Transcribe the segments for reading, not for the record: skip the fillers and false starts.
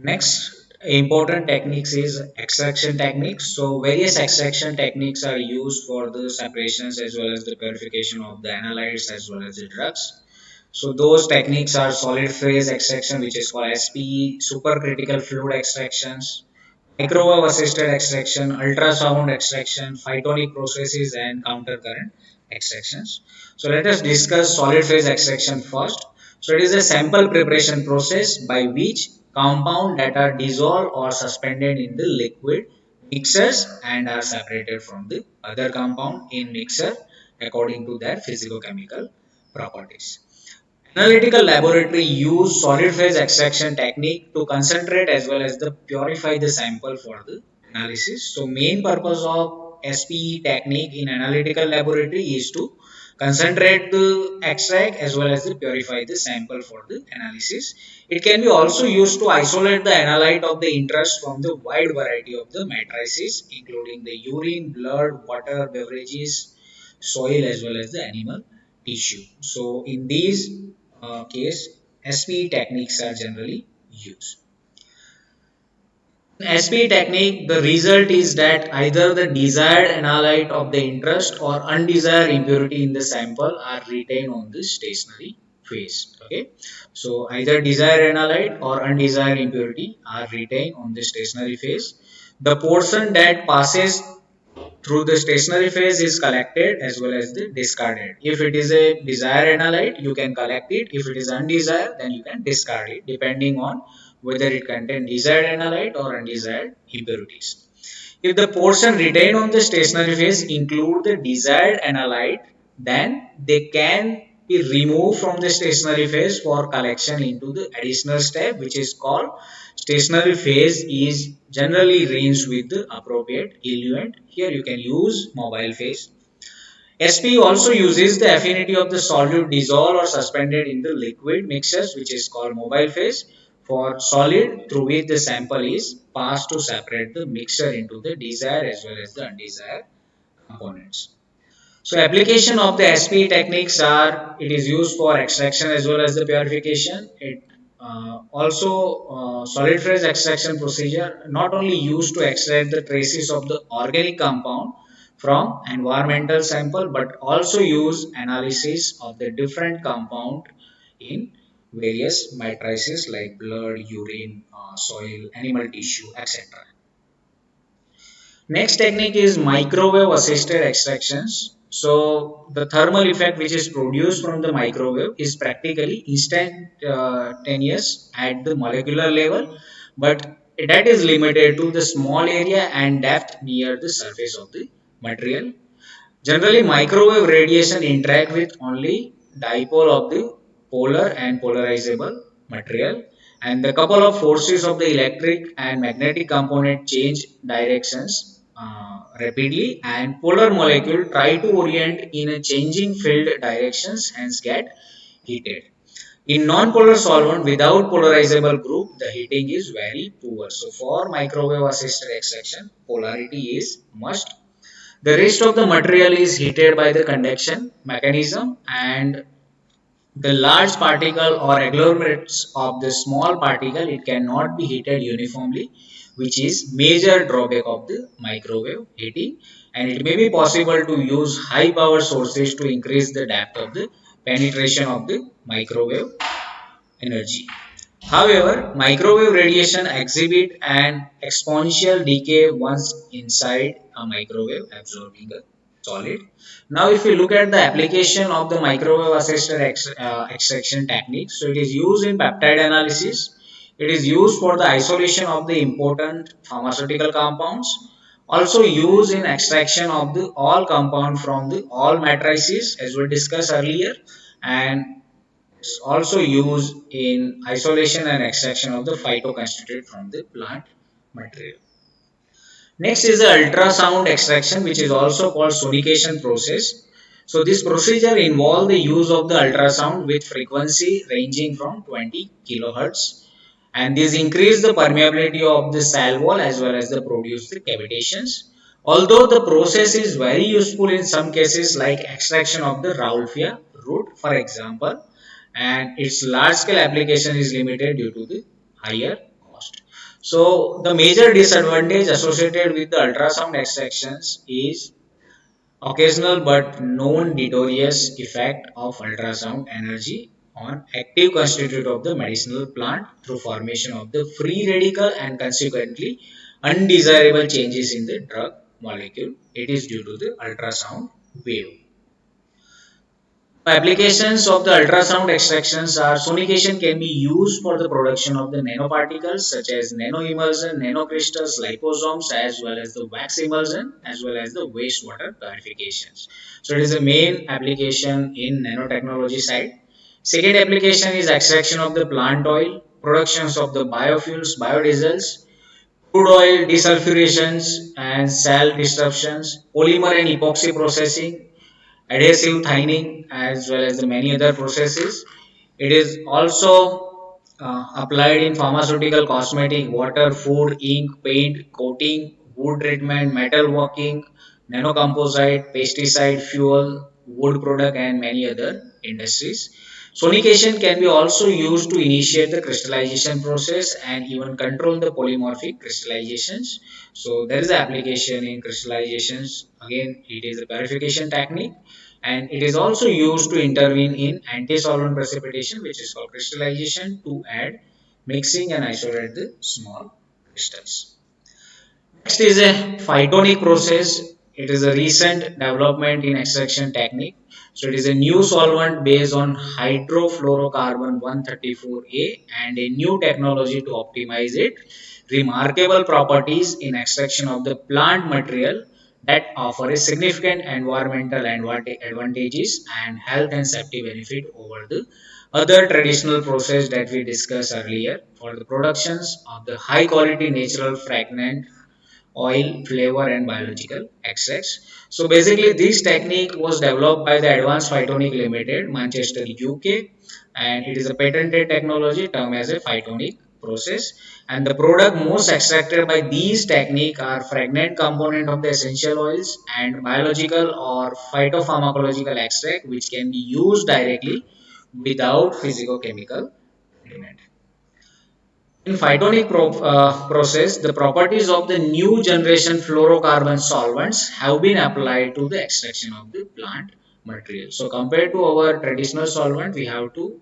Next important techniques is extraction techniques. So various extraction techniques are used for the separations as well as the purification of the analytes as well as the drugs. So those techniques are solid phase extraction, which is called SPE, supercritical fluid extractions, microwave assisted extraction, ultrasound extraction, phytonic processes, and counter current extractions. So let us discuss solid phase extraction first. So it is a sample preparation process by which compound that are dissolved or suspended in the liquid mixers and are separated from the other compound in mixer according to their physicochemical properties. Analytical laboratory use solid phase extraction technique to concentrate as well as the purify the sample for the analysis. So main purpose of SPE technique in analytical laboratory is to concentrate the extract as well as the purify the sample for the analysis. It can be also used to isolate the analyte of the interest from the wide variety of the matrices including the urine, blood, water, beverages, soil as well as the animal tissue. So in these case, SPE techniques are generally used. In SPE technique, the result is that either the desired analyte of the interest or undesired impurity in the sample are retained on the stationary phase. Okay, so either desired analyte or undesired impurity are retained on the stationary phase. The portion that passes through the stationary phase is collected as well as the discarded. If it is a desired analyte, you can collect it. If it is undesired, then you can discard it depending on whether it contains desired analyte or undesired impurities. If the portion retained on the stationary phase include the desired analyte, then they can be removed from the stationary phase for collection into the additional step, which is called stationary phase is generally rinsed with the appropriate diluent. Here you can use mobile phase. SP also uses the affinity of the solute dissolved or suspended in the liquid mixtures, which is called mobile phase, for solid through which the sample is passed to separate the mixture into the desired as well as the undesired components. So application of the SP techniques are it is used for extraction as well as the purification. It also solid phase extraction procedure not only used to extract the traces of the organic compound from environmental sample but also use analysis of the different compound in various matrices like blood, urine, soil, animal tissue, etc. Next technique is microwave assisted extractions. So the thermal effect which is produced from the microwave is practically instantaneous at the molecular level, but that is limited to the small area and depth near the surface of the material. Generally, microwave radiation interact with only dipole of the polar and polarizable material, and the couple of forces of the electric and magnetic component change directions rapidly, and polar molecule try to orient in a changing field directions, hence get heated. In non-polar solvent without polarizable group, the heating is very poor. So for microwave assisted extraction, polarity is must. The rest of the material is heated by the conduction mechanism, and the large particle or agglomerates of the small particle it cannot be heated uniformly, which is major drawback of the microwave heating, and it may be possible to use high power sources to increase the depth of the penetration of the microwave energy. However, microwave radiation exhibit an exponential decay once inside a microwave absorbing a solid. Now, if you look at the application of the microwave assisted extraction technique, so it is used in peptide analysis. It is used for the isolation of the important pharmaceutical compounds. Also used in extraction of the all compound from the all matrices as we discussed earlier, and it's also used in isolation and extraction of the phytoconstituent from the plant material. Next is the ultrasound extraction, which is also called sonication process. So this procedure involves the use of the ultrasound with frequency ranging from 20 kilohertz, and this increase the permeability of the cell wall as well as the produce the cavitations. Although the process is very useful in some cases like extraction of the Rauwolfia root for example, and its large scale application is limited due to the higher cost. So the major disadvantage associated with the ultrasound extractions is occasional but known deleterious effect of ultrasound energy on active constituent of the medicinal plant through formation of the free radical and consequently undesirable changes in the drug molecule. It is due to the ultrasound wave. Applications of the ultrasound extractions are sonication can be used for the production of the nanoparticles such as nanoemulsion, nanocrystals, liposomes, as well as the wax emulsion, as well as the wastewater purifications. So it is the main application in nanotechnology side. Second application is extraction of the plant oil, productions of the biofuels, biodiesels, crude oil desulfurations and cell disruptions, polymer and epoxy processing, adhesive thinning, as well as the many other processes. It is also applied in pharmaceutical, cosmetic, water, food, ink, paint, coating, wood treatment, metal working, nanocomposite, pesticide, fuel, wood product, and many other industries. Sonication can be also used to initiate the crystallization process and even control the polymorphic crystallizations. So there is an application in crystallizations. Again, it is a purification technique and it is also used to intervene in anti-solvent precipitation which is called crystallization to add mixing and isolate the small crystals. Next is a phytonic process. It is a recent development in extraction technique. So it is a new solvent based on hydrofluorocarbon 134A and a new technology to optimize it. Remarkable properties in extraction of the plant material that offer a significant environmental advantages and health and safety benefit over the other traditional process that we discussed earlier for the productions of the high quality natural fragrant oil, flavor, and biological extracts. So basically, this technique was developed by the Advanced Phytonic Limited, Manchester, UK, and it is a patented technology termed as a phytonic process. And the product most extracted by these technique are fragrant component of the essential oils and biological or phytopharmacological extract, which can be used directly without physicochemical treatment. In phytonic process, the properties of the new generation fluorocarbon solvents have been applied to the extraction of the plant material. So compared to our traditional solvent, we have to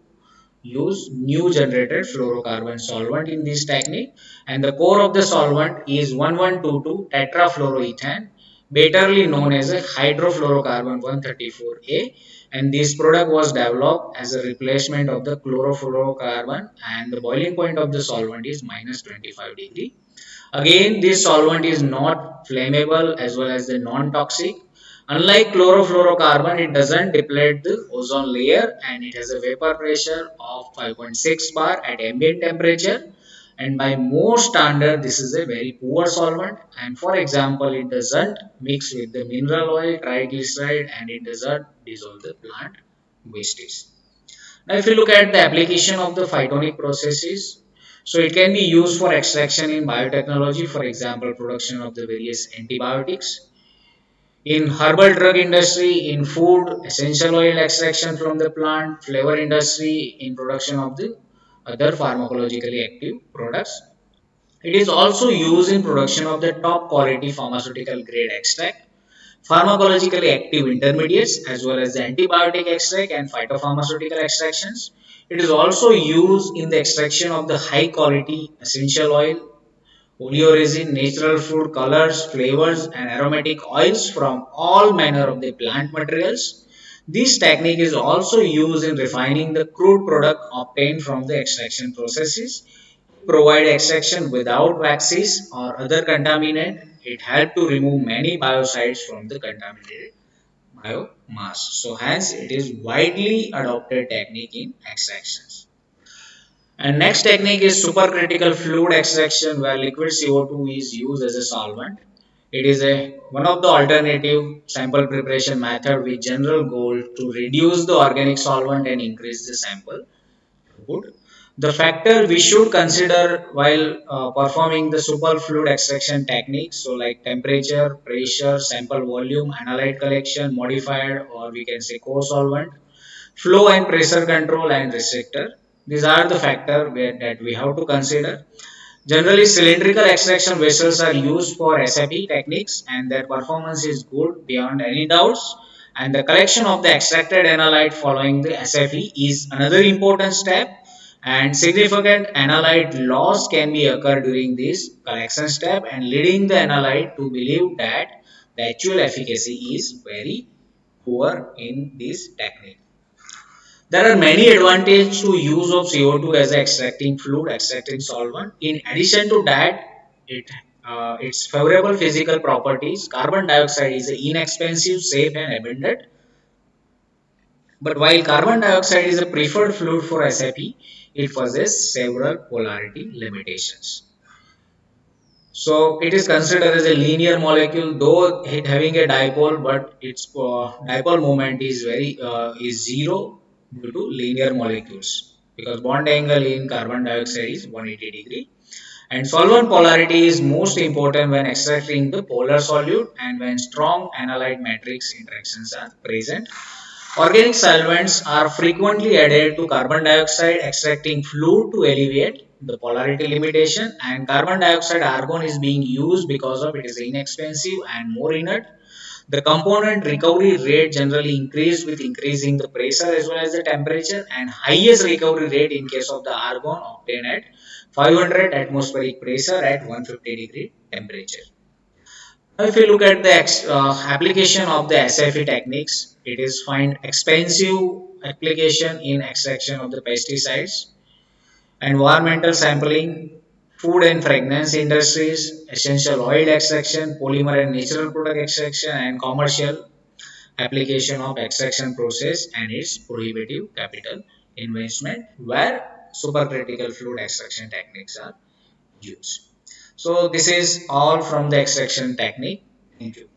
use new generated fluorocarbon solvent in this technique and the core of the solvent is 1122 tetrafluoroethane betterly known as a hydrofluorocarbon 134A and this product was developed as a replacement of the chlorofluorocarbon and the boiling point of the solvent is minus 25 degree. Again, this solvent is not flammable as well as the non-toxic. Unlike chlorofluorocarbon, it doesn't deplete the ozone layer and it has a vapor pressure of 5.6 bar at ambient temperature. And by most standard, this is a very poor solvent. And for example, it doesn't mix with the mineral oil, triglyceride, and it doesn't dissolve the plant wastage. Now, if you look at the application of the phytonic processes, so it can be used for extraction in biotechnology, for example, production of the various antibiotics, in herbal drug industry, in food, essential oil extraction from the plant, flavor industry, in production of the other pharmacologically active products. It is also used in production of the top quality pharmaceutical grade extract pharmacologically active intermediates as well as the antibiotic extract and phytopharmaceutical extractions. It is also used in the extraction of the high quality essential oil, oleoresin, natural food colors, flavors, and aromatic oils from all manner of the plant materials. This technique is also used in refining the crude product obtained from the extraction processes provide extraction without waxes or other contaminant. It helps to remove many biocides from the contaminated biomass. So hence it is widely adopted technique in extractions. And next technique is supercritical fluid extraction where liquid CO2 is used as a solvent. It is a one of the alternative sample preparation method with general goal to reduce the organic solvent and increase the sample output. The factor we should consider while performing the superfluid extraction techniques, so like temperature, pressure, sample volume, analyte collection, modified or we can say co-solvent, flow and pressure control and restrictor. These are the factors that we have to consider. Generally, cylindrical extraction vessels are used for SFE techniques and their performance is good beyond any doubts. And the collection of the extracted analyte following the SFE is another important step. And significant analyte loss can be occur during this collection step and leading the analyte to believe that the actual efficacy is very poor in this technique. There are many advantages to use of CO2 as an extracting fluid, extracting solvent. In addition to that, it its favorable physical properties. Carbon dioxide is inexpensive, safe, and abundant. But while carbon dioxide is a preferred fluid for SIP, it possesses several polarity limitations. So it is considered as a linear molecule, though it having a dipole, but its dipole moment is very is zero due to linear molecules because bond angle in carbon dioxide is 180 degree. And solvent polarity is most important when extracting the polar solute and when strong analyte matrix interactions are present. Organic solvents are frequently added to carbon dioxide extracting fluid to alleviate the polarity limitation, and carbon dioxide argon is being used because of it is inexpensive and more inert. The component recovery rate generally increased with increasing the pressure as well as the temperature, and highest recovery rate in case of the argon obtained at 500 atmospheric pressure at 150 degree temperature. Now, if you look at the application of the SFE techniques, it is find expensive application in extraction of the pesticides, environmental sampling, food and fragrance industries, essential oil extraction, polymer and natural product extraction, and commercial application of extraction process and its prohibitive capital investment where supercritical fluid extraction techniques are used. So this is all from the extraction technique. Thank you.